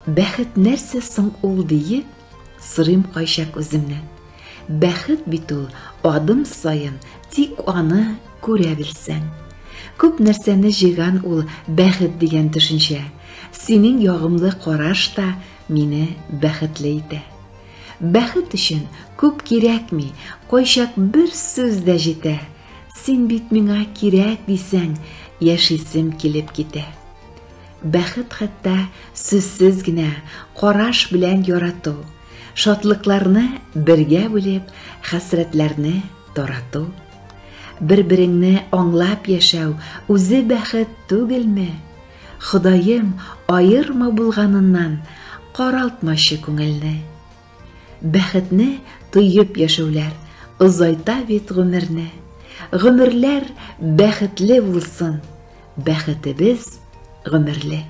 Бәхет нәрсә соң ул диеп, сырым кайчак үземнән. Бәхет бит ул адым саен, тик аны күрә белсәң. Күп нәрсәне җыйган ул бәхет дигән төшенчә. Синең ягымлы караш та мине бәхетле итә. Бәхет өчен күп кирәкми, кайчак бер сүз дә җитә. Син бит миңа кирәк дисәң, яшисем килеп китә. Бәхет хәтта сүзсез генә караш белән ярату, шатлыкларны бергә бүлеп, хәсрәтләрне тарату. Бер-береңне аңлап яшәү үзе бәхет түгелме? Ходаем аерма булганыннан каралтмачы күңелне. Бәхетне тоеп яшәүләр озайта бит гомерне. Гомерләр бәхетле булсын, бәхетебез гомерле.